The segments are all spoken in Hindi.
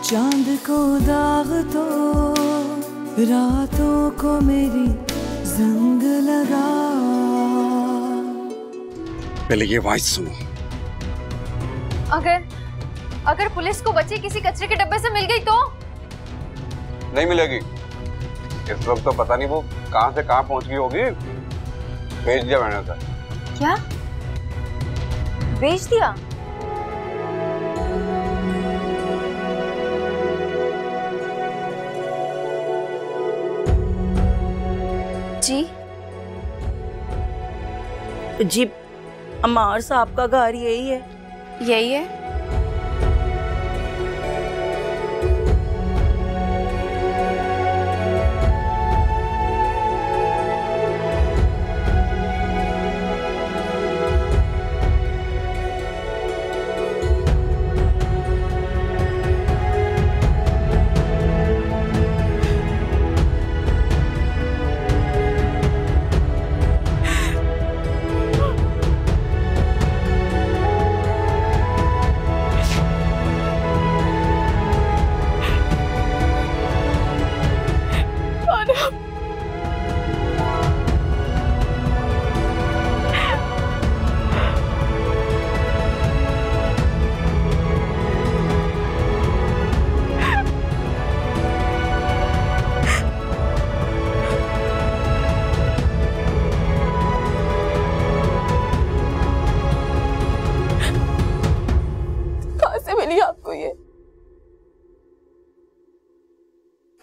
चांद को दाग तो रातों को मेरी जंग लगा। पहले ये आवाज सुनो। अगर पुलिस को बच्ची किसी कचरे के डब्बे से मिल गई तो? नहीं मिलेगी। इस वक्त तो पता नहीं वो कहां से कहां पहुंच गई होगी। भेज दिया मैंने उसे। क्या भेज दिया? जी अमार साहब का घर यही है। यही है?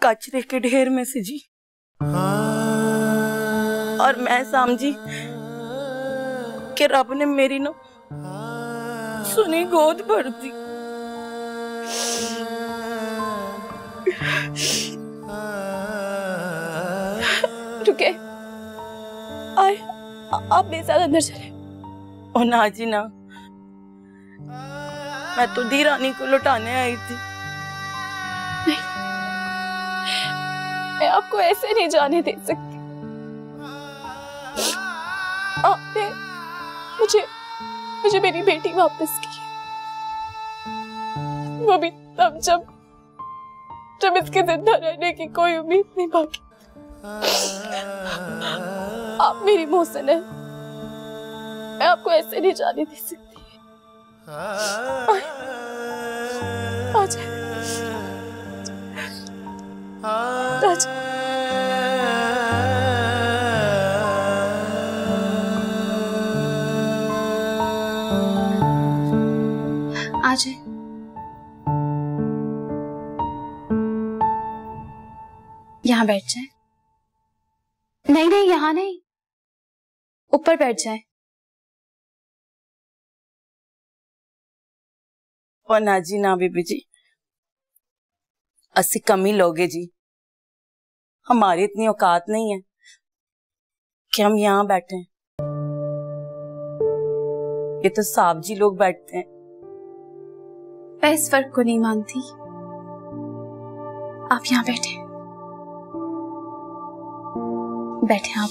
कचरे के ढेर में से जी। और मैं समझी कि रब ने मेरी न सुनी गोद भर दी। रुके, आए आप मेरे साथ अंदर चले। ओ ना जी ना, मैं तो दी रानी को लुटाने आई थी। मैं आपको ऐसे नहीं जाने दे सकती। आपने मुझे मेरी बेटी वापस की, वो भी तब जब इसके जिंदा रहने की कोई उम्मीद नहीं बाकी। आप मेरी मोहसिन हैं, मैं आपको ऐसे नहीं जाने दे सकती। आ जाए। यहाँ बैठ जाए। नहीं यहाँ नहीं, ऊपर बैठ जाए। और ना जी ना बीबी जी, अस्सी कमी लोगे जी, हमारी इतनी औकात नहीं है कि हम यहाँ बैठे। ये तो साहब जी लोग बैठते हैं। मैं इस फर्क को नहीं मानती। आप यहाँ बैठे आप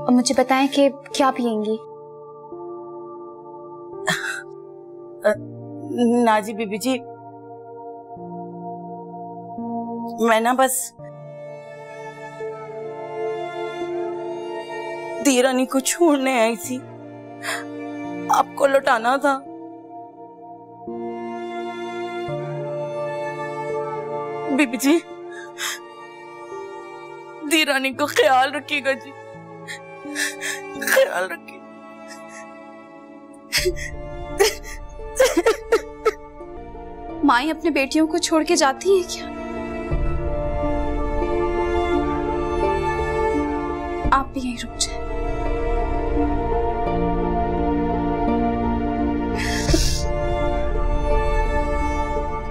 और मुझे बताएं कि क्या पियेंगी। ना जी बीबी जी, मैं ना बस दी रानी को छोड़ने आई थी, आपको लौटाना था। बीबी जी, दी रानी को ख्याल रखिएगा जी, ख्याल रखिए। माएं अपने बेटियों को छोड़ के जाती हैं क्या? आप भी यहीं रुक जाए।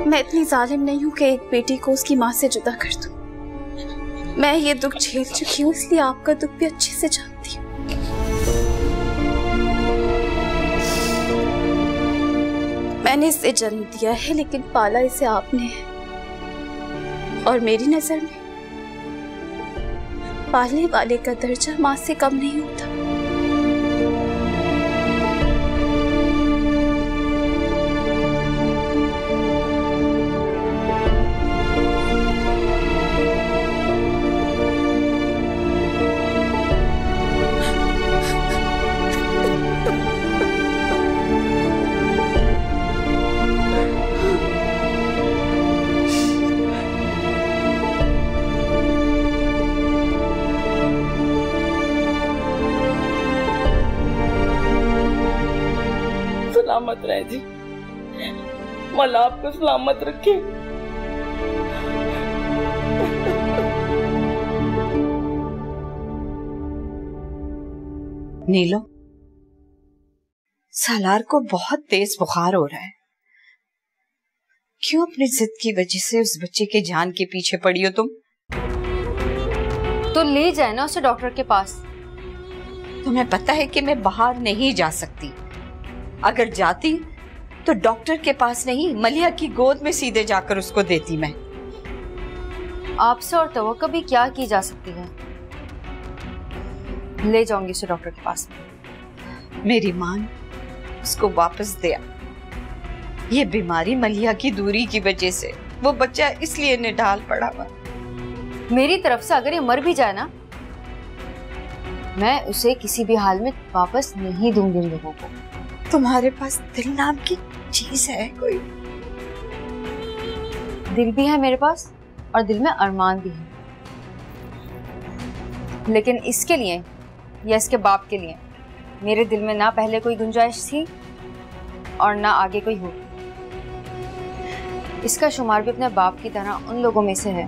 मैं इतनी जालिम नहीं हूं कि एक बेटी को उसकी मां से जुदा कर दूं। मैं ये दुख झेल चुकी हूं, इसलिए आपका दुख भी अच्छे से जानती हूँ। मैंने इसे जन्म दिया है, लेकिन पाला इसे आपने है। और मेरी नजर में पालने वाले का दर्जा मां से कम नहीं होता। अल्लाह आपको सलामत रखे। नीलो, सालार को बहुत तेज बुखार हो रहा है। क्यों अपनी जिद की वजह से उस बच्चे के जान के पीछे पड़ी हो तुम? तो ले जाए ना उसे डॉक्टर के पास। तुम्हें पता है कि मैं बाहर नहीं जा सकती। अगर जाती तो डॉक्टर के पास नहीं, मलिया की गोद में सीधे जाकर उसको देती मैं। आपसे और तवक्को भी क्या की जा सकती है। ले जाऊंगी उसे डॉक्टर के पास। मेरी मां, उसको वापस दे आ। ये बीमारी मलिया की दूरी की वजह से, वो बच्चा इसलिए निढाल पड़ा हुआ। मेरी तरफ से अगर ये मर भी जाए ना, मैं उसे किसी भी हाल में वापस नहीं दूंगी इन लोगों को। तुम्हारे पास दिल नाम की चीज है कोई? दिल भी है मेरे पास और दिल में अरमान भी है, लेकिन इसके लिए या इसके बाप के लिए मेरे दिल में ना पहले कोई गुंजाइश थी और ना आगे कोई होगी। इसका शुमार भी अपने बाप की तरह उन लोगों में से है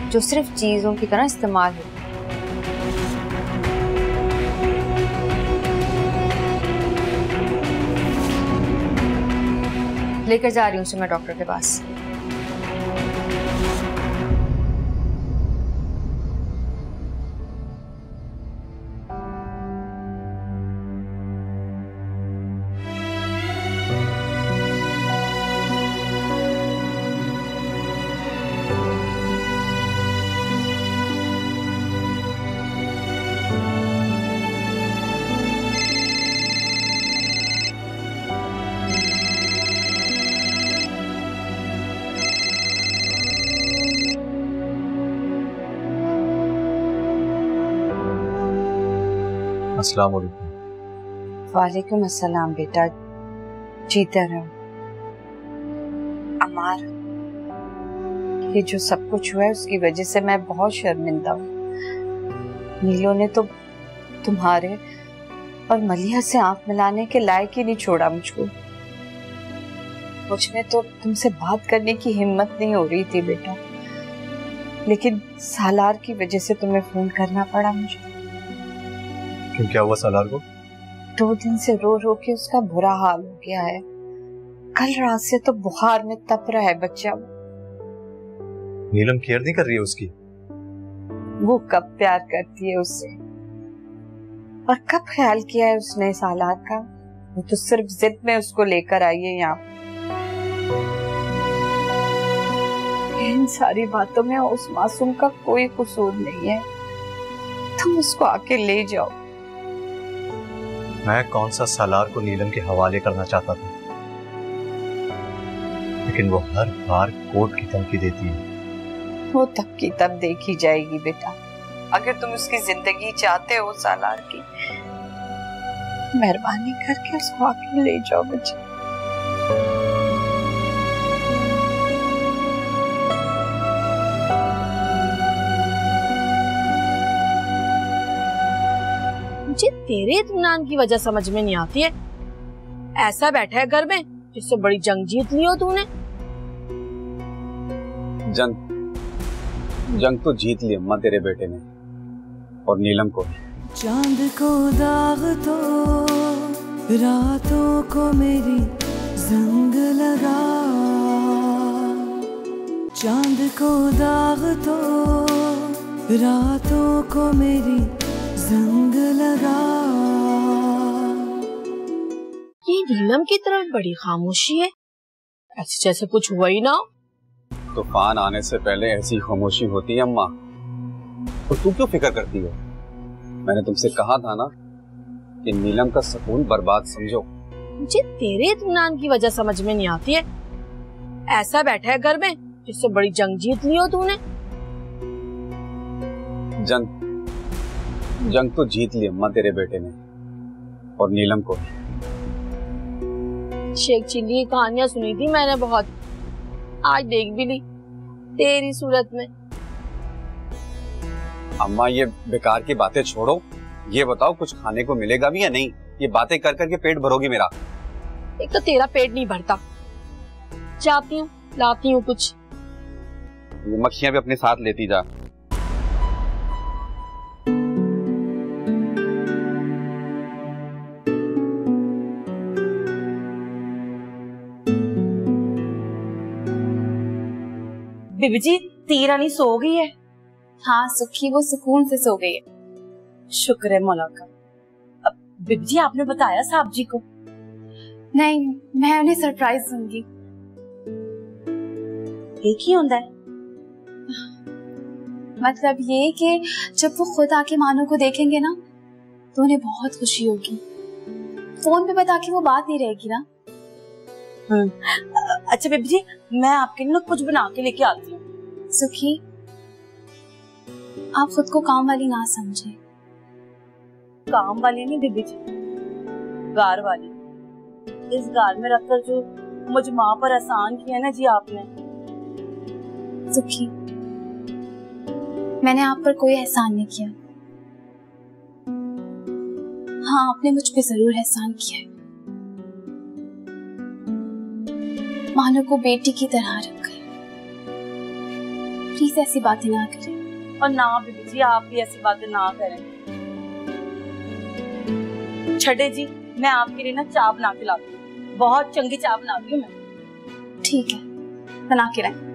जो सिर्फ चीजों की तरह इस्तेमाल हो। लेकर जा रही हूँ उसे मैं डॉक्टर के पास। अस्सलाम वालेकुम। वालेकुम अस्सलाम बेटा, जीता रहो। अमार, ये जो सब कुछ हुआ है उसकी वजह से मैं बहुत शर्मिंदा हूँ। नीलो ने तो तुम्हारे और मलिया से आंख मिलाने के लायक ही नहीं छोड़ा मुझको। मुझ में तो तुमसे बात करने की हिम्मत नहीं हो रही थी बेटा, लेकिन सालार की वजह से तुम्हें फोन करना पड़ा मुझे। क्यों, क्या हुआ सालार को? 2 दिन से रो रो के उसका बुरा हाल हो गया है। कल रात से तो बुखार में तप रहा है बच्चा। नीलम केयर नहीं कर रही है उसकी? वो कब प्यार करती है उससे, और कब ख्याल किया है उसने सालार का? वो तो सिर्फ जिद में उसको लेकर आई है यहाँ। इन सारी बातों में उस मासूम का कोई कसूर नहीं है। तुम उसको आके ले जाओ। मैं कौन सा सालार को नीलम के हवाले करना चाहता था, लेकिन वो हर बार कोर्ट की धमकी देती है। वो तब की तब देखी जाएगी बेटा। अगर तुम उसकी जिंदगी चाहते हो सालार की, मेहरबानी करके उसको आके ले जाओ बच्चे। मुझे तेरे इत्मीनान की वजह समझ में नहीं आती है। ऐसा बैठा है घर में जिससे बड़ी जंग जीत ली हो तूने। जंग तो जीत ली अम्मा तेरे बेटे ने, और नीलम को। चांद को दाग तो रातों को मेरी जंग लगा, चांद को दाग तो रातों को मेरी जंग लगा। ये नीलम की तरफ बड़ी खामोशी है, ऐसे जैसे कुछ हुआ ही ना हो। तूफान आने से पहले ऐसी खामोशी होती है अम्मा, तो तू क्यों फिक्र करती हो? मैंने तुमसे कहा था ना कि नीलम का सुकून बर्बाद समझो। मुझे तेरे इत्मीनान की वजह समझ में नहीं आती है। ऐसा बैठा है घर में जिससे बड़ी जंग जीत ली हो तूने। जंग तो जीत ली अम्मा तेरे बेटे ने, और नीलम को। शेख चिल्ली की कहानियां सुनी थी मैंने बहुत, आज देख भी ली तेरी सूरत में। अम्मा ये बेकार की बातें छोड़ो, ये बताओ कुछ खाने को मिलेगा भी या नहीं? ये बातें कर करके पेट भरोगी मेरा। एक तो तेरा पेट नहीं भरता, जाती हूँ, लाती हूँ कुछ। ये मक्खियां भी अपने साथ लेती जा। बीबी जी, तीरानी सो गई है? हाँ सुखी, वो सुकून से सो गई है। शुक्र है मौला का। अब बीबी जी, आपने बताया साहब जी को? नहीं, मैं उन्हें सरप्राइज दूंगी। एक ही होता है? मतलब ये कि जब वो खुद आके मानो को देखेंगे ना तो उन्हें बहुत खुशी होगी। फोन पे बता के वो बात नहीं रहेगी ना। अच्छा बीबी जी, मैं आपके लिए कुछ बना के लेके आती हूँ। सुखी, आप खुद को काम वाली ना समझे। काम वाली नहीं बीबी जी, गार वाली। इस गार में रखकर जो मुझ माँ पर एहसान किया ना जी आपने। सुखी, मैंने आप पर कोई एहसान नहीं किया। हाँ, आपने मुझ पे जरूर एहसान किया है। मानो को बेटी की तरह रखा है। प्लीज ऐसी बातें ना करें। और ना बीबी जी, आप भी ऐसी बातें ना करें। छठे जी, मैं आपके लिए ना चाय बना के लाती हूँ। बहुत चंगी चाय बनाती हूँ मैं। ठीक है, बना के लाएं।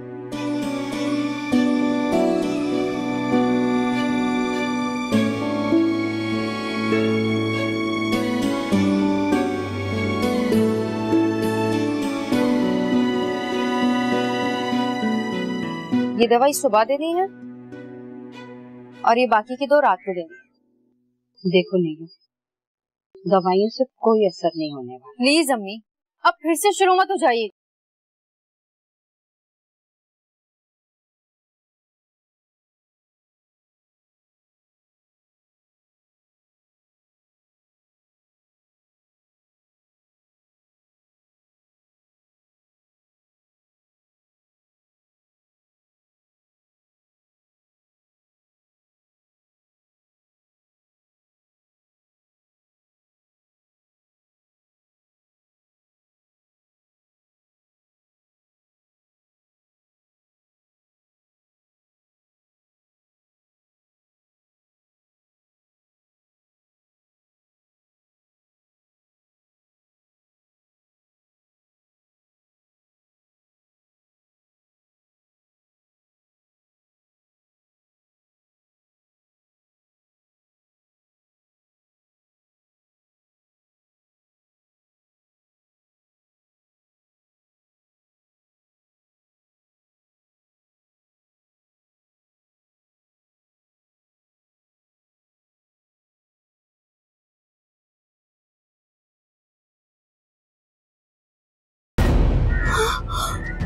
ये दवाई सुबह दे दी है और ये बाकी की 2 रात को देनी। देखो नीलू, दवाइयों से कोई असर नहीं होने वाला। प्लीज अम्मी, अब फिर से शुरू मत हो जाइए।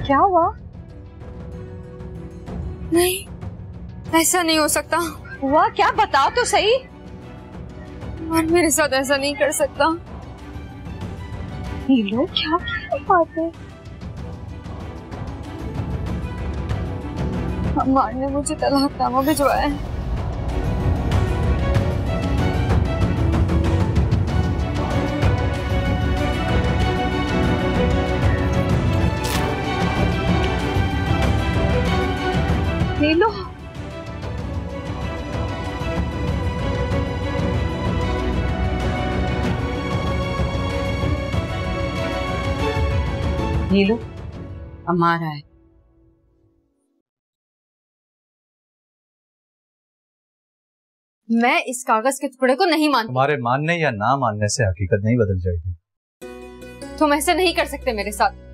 क्या हुआ? नहीं, ऐसा नहीं हो सकता। हुआ क्या, बताओ तो सही। और मेरे साथ ऐसा नहीं कर सकता। नीलू, क्या बात है? अम्मा ने मुझे तलाकनामा भिजवाया है। नीलू, नीलू, अम्मा आ रहा है। मैं इस कागज के टुकड़े को नहीं मानती। तुम्हारे मानने या ना मानने से हकीकत नहीं बदल जाएगी। तुम ऐसे नहीं कर सकते मेरे साथ।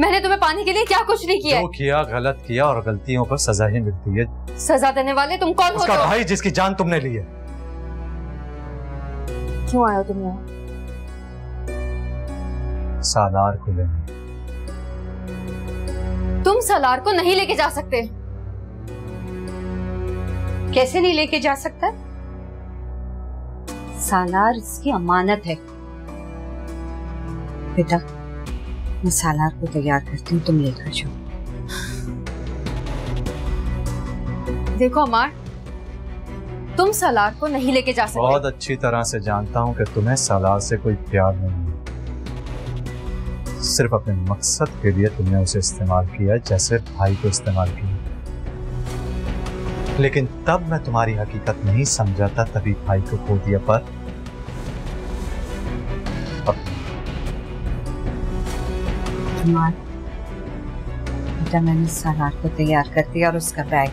मैंने तुम्हें पाने के लिए क्या कुछ नहीं किया। जो किया गलत किया और गलतियों पर सजा ही मिलती है। सजा देने वाले तुम कौन हो? उसका भाई जिसकी जान तुमने ली है। क्यों आए हो तुम यहाँ? सालार को लेने। तुम सालार को नहीं लेके जा सकते। कैसे नहीं लेके जा सकता? सालार इसकी अमानत है। बेटा, मैं सालार को तैयार करती हूँ, तुम लेकर जाओ। देखो अमार, तुम सालार को नहीं लेके जा सकते। बहुत अच्छी तरह से जानता हूँ कि तुम्हें सालार से कोई प्यार नहीं है। सिर्फ अपने मकसद के लिए तुमने उसे इस्तेमाल किया जैसे भाई को इस्तेमाल किया। लेकिन तब मैं तुम्हारी हकीकत नहीं समझा था, तभी भाई को खो दिया। पर बेटा मैंने सलार को तैयार कर दिया और उसका बैग,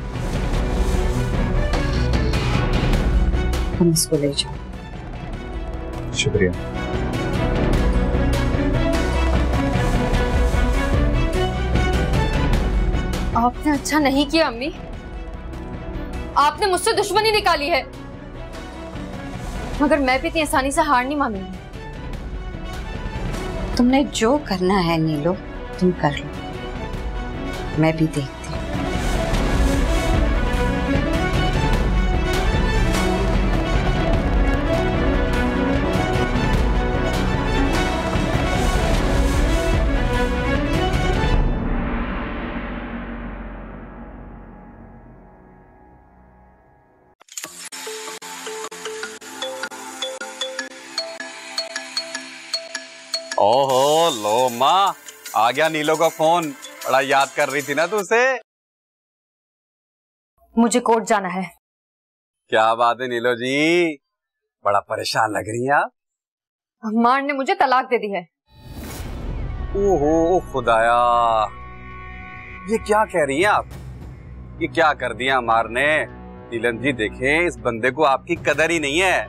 तुम इसको ले जाओ। शुक्रिया। आपने अच्छा नहीं किया अम्मी, आपने मुझसे दुश्मनी निकाली है, मगर मैं भी इतनी आसानी से हार नहीं मानूंगी। तुमने जो करना है नीलो तुम कर लो, मैं भी देखती हूँ। ओहो लो माँ, आ गया नीलो का फोन। बड़ा याद कर रही थी ना तू उसे। मुझे कोर्ट जाना है। क्या बात है नीलो जी, बड़ा परेशान लग रही हैं आप। अम्मार ने मुझे तलाक दे दी है। ओहो खुदाया, ये क्या कह रही हैं आप? ये क्या कर दिया अम्मार ने? नीलम जी देखें, इस बंदे को आपकी कदर ही नहीं है।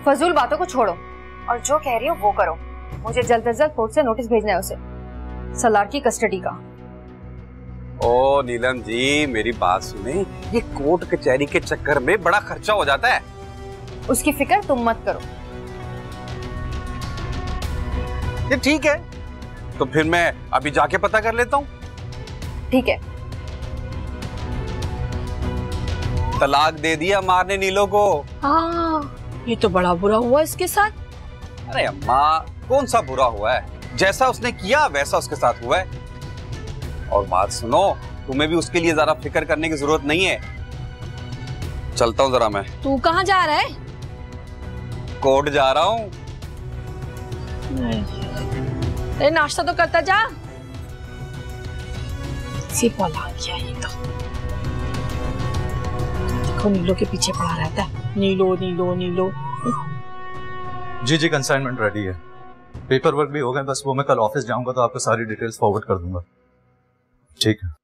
फजूल बातों को छोड़ो और जो कह रही हो वो करो। मुझे जल्द से जल्द कोर्ट से नोटिस भेजना है उसे, सलार की कस्टडी का। ओ नीलम जी मेरी बात सुने, ये कोर्ट कचहरी के चक्कर में बड़ा खर्चा हो जाता है। उसकी फिक्र तुम मत करो। ये ठीक है, तो फिर मैं अभी जाके पता कर लेता हूँ। ठीक है। तलाक दे दिया अम्मार ने नीलो को। हाँ, ये तो बड़ा बुरा हुआ इसके साथ। अरे अम्मा कौन सा बुरा हुआ है, जैसा उसने किया वैसा उसके साथ हुआ है। और बात सुनो, तुम्हें भी उसके लिए ज्यादा फिक्र करने की जरूरत नहीं है। चलता हूँ जरा मैं। तू कहाँ जा रहा है? कोर्ट जा रहा हूँ। अरे नाश्ता तो करता जा। पला गया ये तो। देखो नीलो के पीछे पड़ा रहता है, नीलो नीलो नीलो। जी जी कंसाइनमेंट रेडी है, पेपर वर्क भी हो गए, बस वो मैं कल ऑफिस जाऊंगा तो आपको सारी डिटेल्स फॉरवर्ड कर दूंगा। ठीक है।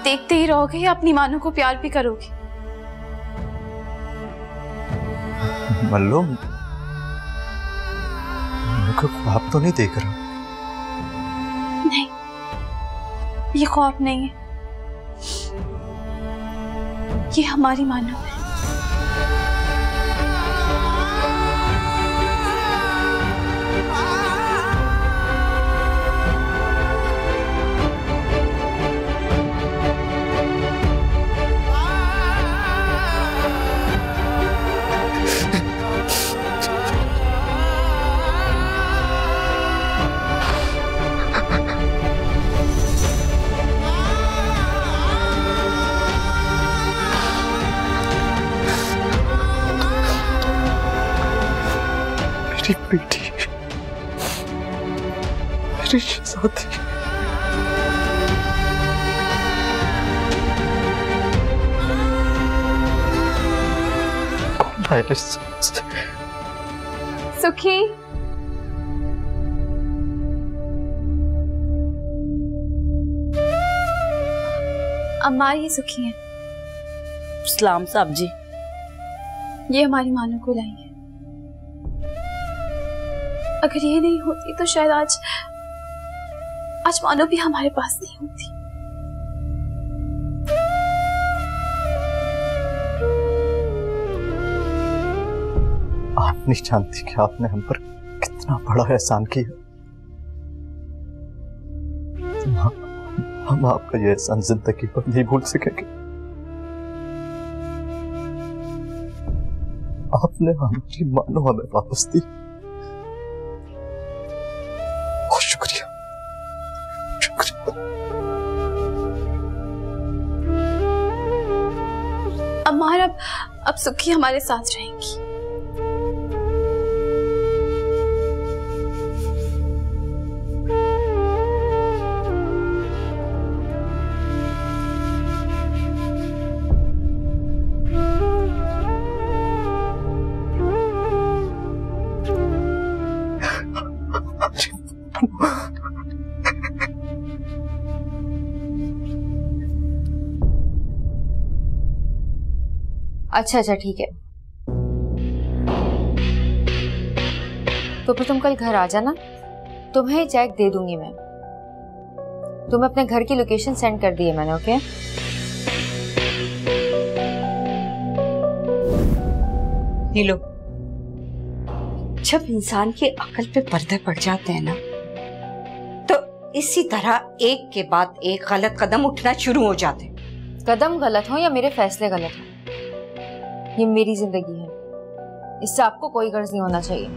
देखते ही रहोगे या अपनी मानो को प्यार भी करोगे? मल्लो, मुझे ख्वाब तो नहीं देख रहा? नहीं, ये ख्वाब नहीं है, ये हमारी मानो है। बेटी, मेरी शहजादी। सुखी, अम्मा ये सुखी है। सलाम साहब जी। ये हमारी मानो को लाई है। अगर ये नहीं होती तो शायद आज मानो भी हमारे पास नहीं होती। आप नहीं जानती कि आपने हम पर कितना बड़ा एहसान किया। हम आपका ये एहसान जिंदगी पर नहीं भूल सकेंगे। आपने हमारी मानो हमें वापस दी। शुक्रिया, शुक्रिया। अम्मार अब सुखी हमारे साथ रहेंगी। अच्छा ठीक है, तो फिर तुम कल घर आ जाना, तुम्हें चेक दे दूंगी मैं। तुम्हें अपने घर की लोकेशन सेंड कर दी है मैंने, ओके? नीलो, जब इंसान की अकल पे पर्दे पड़ जाते हैं ना, तो इसी तरह एक के बाद एक गलत कदम उठना शुरू हो जाते हैं। कदम गलत हो या मेरे फैसले गलत हो, ये मेरी जिंदगी है, इससे आपको कोई गर्ज नहीं होना चाहिए।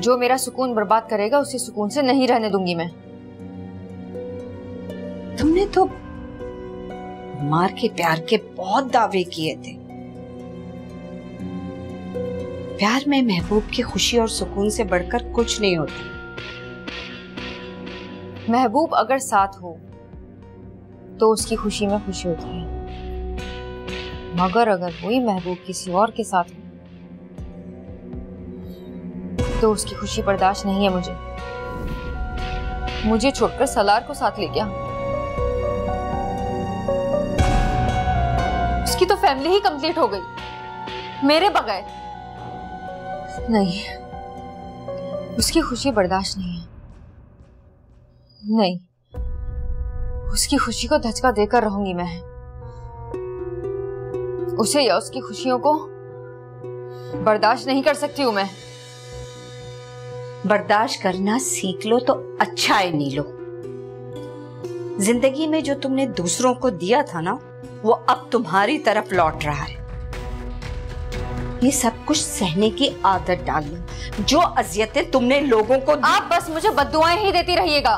जो मेरा सुकून बर्बाद करेगा उसे सुकून से नहीं रहने दूंगी मैं। तुमने तो मार के प्यार के बहुत दावे किए थे। प्यार में महबूब की खुशी और सुकून से बढ़कर कुछ नहीं होता। महबूब अगर साथ हो तो उसकी खुशी में खुशी होती है, मगर अगर वही महबूब किसी और के साथ हो तो उसकी खुशी बर्दाश्त नहीं है मुझे छोड़कर सलार को साथ ले गया। उसकी तो फैमिली ही कंप्लीट हो गई मेरे बगैर। नहीं, उसकी खुशी बर्दाश्त नहीं है। नहीं, उसकी खुशी को धचका देकर रहूंगी मैं। उसे या उसकी खुशियों को बर्दाश्त नहीं कर सकती हूं मैं। बर्दाश्त करना सीख लो तो अच्छा है नीलो। जिंदगी में जो तुमने दूसरों को दिया था ना, वो अब तुम्हारी तरफ लौट रहा है। ये सब कुछ सहने की आदत डाल लो। जो अजियतें तुमने लोगों को आप बस मुझे बद्दुआएं ही देती रहिएगा।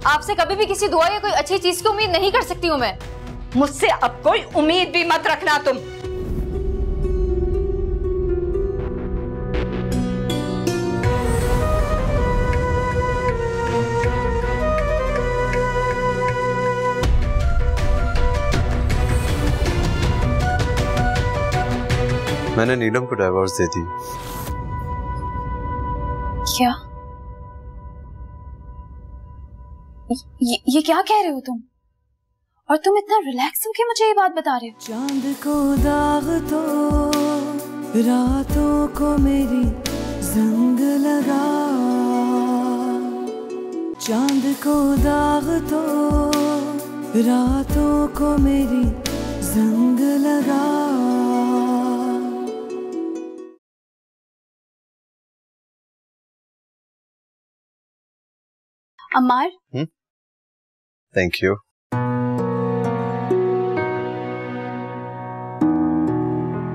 आपसे कभी भी किसी दुआ या कोई अच्छी चीज की उम्मीद नहीं कर सकती हूँ मैं। मुझसे अब कोई उम्मीद भी मत रखना तुम। मैंने नीलम को डाइवोर्स दे दी। क्या? ये क्या कह रहे हो तुम? और तुम इतना रिलैक्स होके मुझे ये बात बता रहे हो? चांद को दाग तो रातों को मेरी जंग लगा, चांद को दाग तो रातों को मेरी जंग लगा। Ammar, thank you.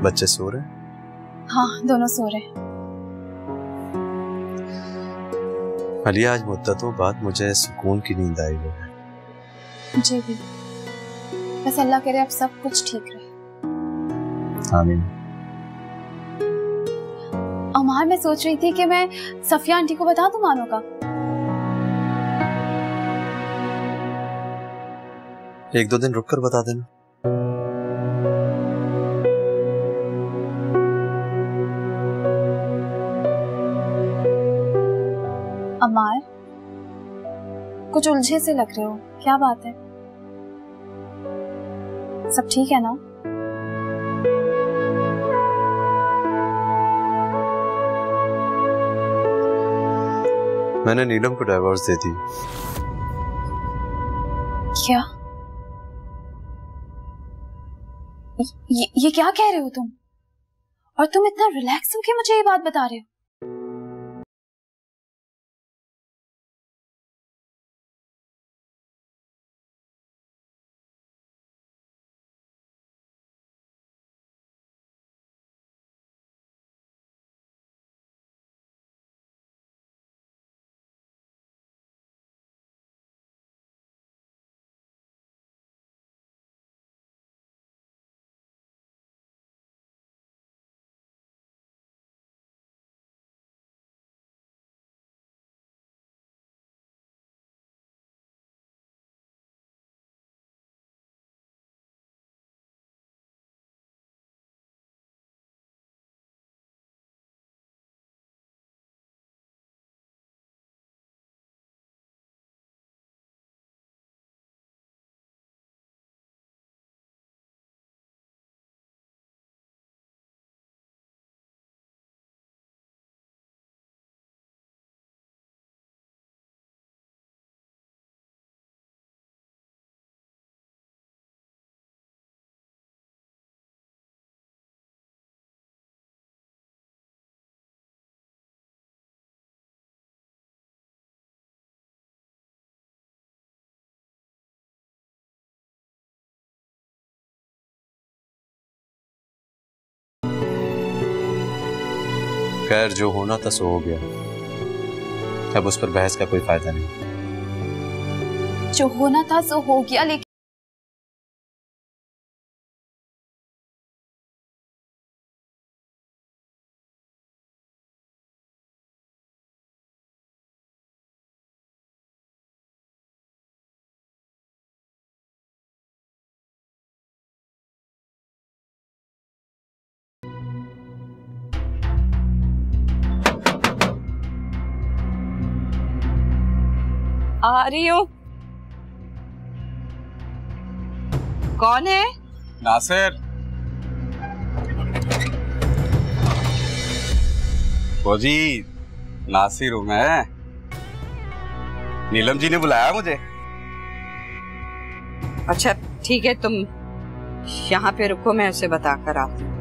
बच्चे सो रहे? हाँ, दोनों सो रहे। अलिया, आज मुद्दतों बाद मुझे सुकून की नींद आई है। मुझे भी। बस अल्लाह करे अब सब कुछ ठीक रहे। आमीन। अम्मार, मैं सोच रही थी कि मैं सफिया आंटी को बता दूं मानो का। एक दो दिन रुककर बता देना। अम्मार, कुछ उलझे से लग रहे हो, क्या बात है? सब ठीक है ना? मैंने नीलम को डाइवोर्स दे दी। क्या? ये क्या कह रहे हो तुम? और तुम इतना रिलैक्स होके मुझे ये बात बता रहे हो? खैर, जो होना था सो हो गया। अब उस पर बहस का कोई फायदा नहीं। जो होना था सो हो गया, लेकिन आ रही हूँ। कौन है? नासिर। फौजी, नासिर हूं मैं। नीलम जी ने बुलाया मुझे। अच्छा ठीक है, तुम यहाँ पे रुको, मैं उसे बताकर आती हूँ।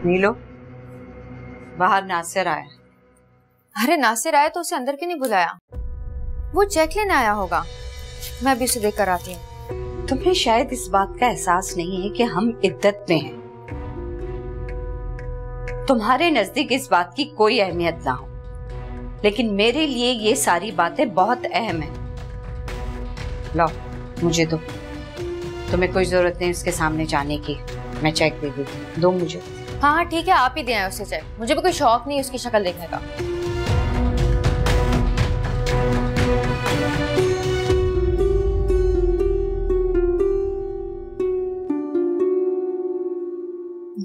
नीलो, बाहर नासिर आया। अरे नासिर आया तो उसे अंदर क्यों नहीं बुलाया? वो चेक लेने आया होगा। मैं अभी उसे देख कर आती हूँ। तुम्हें शायद इस बात का एहसास नहीं है कि हम इद्दत में हैं। तुम्हारे नजदीक इस बात की कोई अहमियत ना हो, लेकिन मेरे लिए ये सारी बातें बहुत अहम हैं। लो, मुझे दो। तुम्हें कोई जरूरत नहीं उसके सामने जाने की। मैं चेक दे देती हूँ, दो मुझे। हाँ हाँ ठीक है, आप ही दे आए उसे चेक। मुझे भी कोई शौक नहीं है उसकी शक्ल देखने का।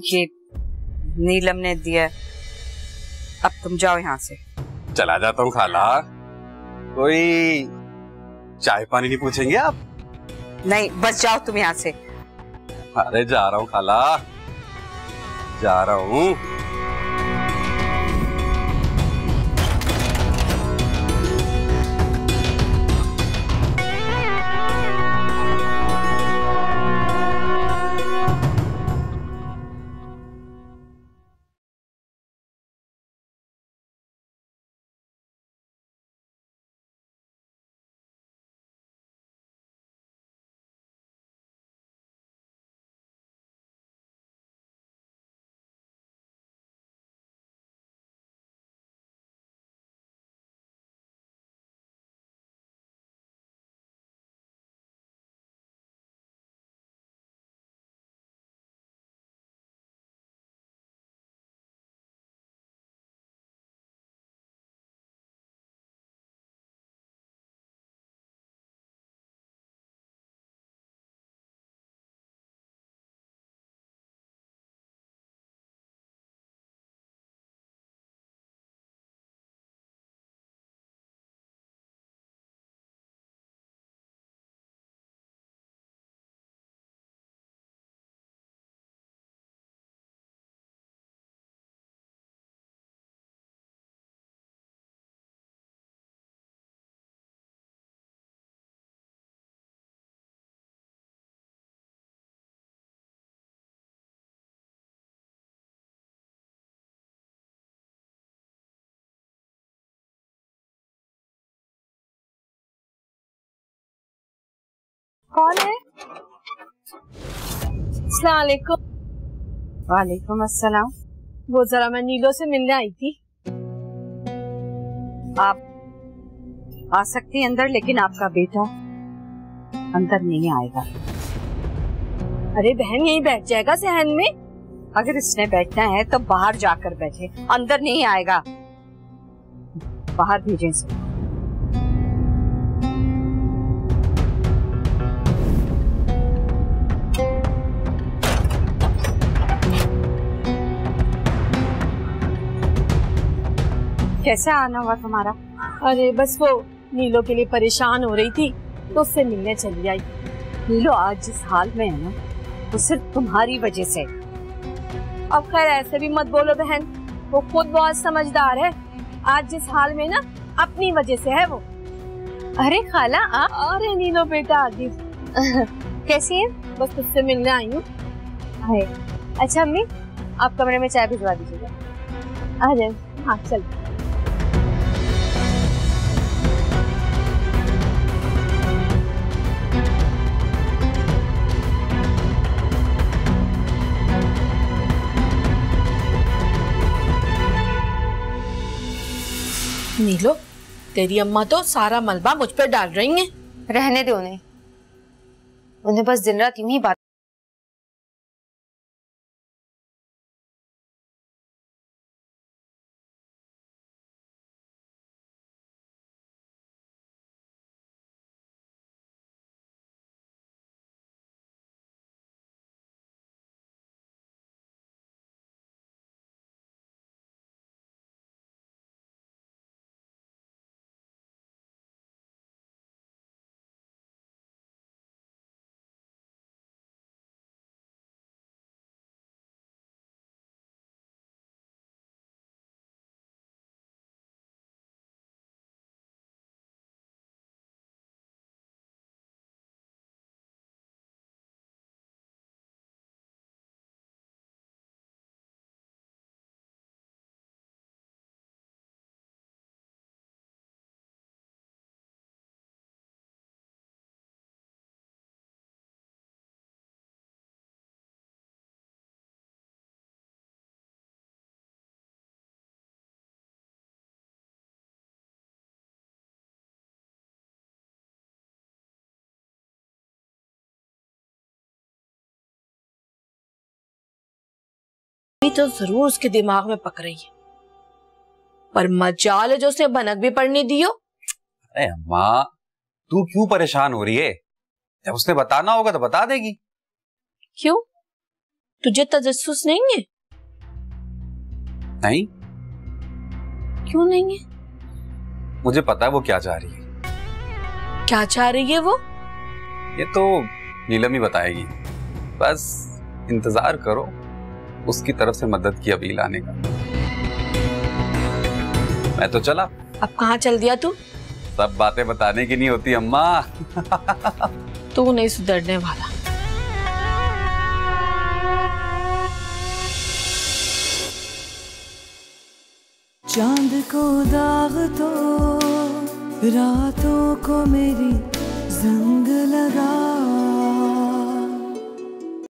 ये नीलम ने दिया। अब तुम जाओ यहाँ से। चला जाता हूँ खाला। कोई चाय पानी नहीं पूछेंगे आप? नहीं, बस जाओ तुम यहाँ से। अरे जा रहा हूँ खाला, जा रहा हूँ। कौन है? अस्सलाम वालेकुम। वालेकुम अस्सलाम। वो जरा मैं नीलो से मिलने आई थी। आप आ सकती हैं अंदर, लेकिन आपका बेटा अंदर नहीं आएगा। अरे बहन यहीं बैठ जाएगा सहन में। अगर इसने बैठना है तो बाहर जाकर बैठे, अंदर नहीं आएगा। बाहर भेजें इसे। कैसे आना हुआ तुम्हारा? अरे बस वो नीलो के लिए परेशान हो रही थी तो उससे मिलने चली आई। नीलो आज जिस हाल में है ना, वो सिर्फ तुम्हारी वजह से। अब खैर ऐसे भी मत बोलो बहन, वो खुद बहुत समझदार है। आज जिस हाल में ना अपनी वजह से है वो। अरे खाला आप? अरे नीलो बेटा आदि कैसी है? बस उससे मिलने आई हूँ। अच्छा अम्मी, आप कमरे में चाय भिजवा दीजिएगा। आ जाए। हाँ चल। नीलो, तेरी अम्मा तो सारा मलबा मुझ पे डाल रही हैं। रहने दे उन्हें, उन्हें बस दिन रात यूं ही बात। तो जरूर उसके दिमाग में पक रही है, पर मजाल है जो उसे भनक भी पड़ने दियो। अरे अम्मा, तू क्यों परेशान हो रही है? जब उसने बताना होगा तो बता देगी। क्यों, तुझे तजस्सुस नहीं है? नहीं। क्यों नहीं है? मुझे पता है वो क्या चाह रही है। क्या चाह रही है वो? ये तो नीलम ही बताएगी। बस इंतजार करो उसकी तरफ से मदद की अपील आने का। मैं तो चला। अब कहाँ चल दिया तू? सब बातें बताने की नहीं होती अम्मा। तू नहीं सुधरने वाला। चांद को दाग तो रातों को मेरी जंग लगा।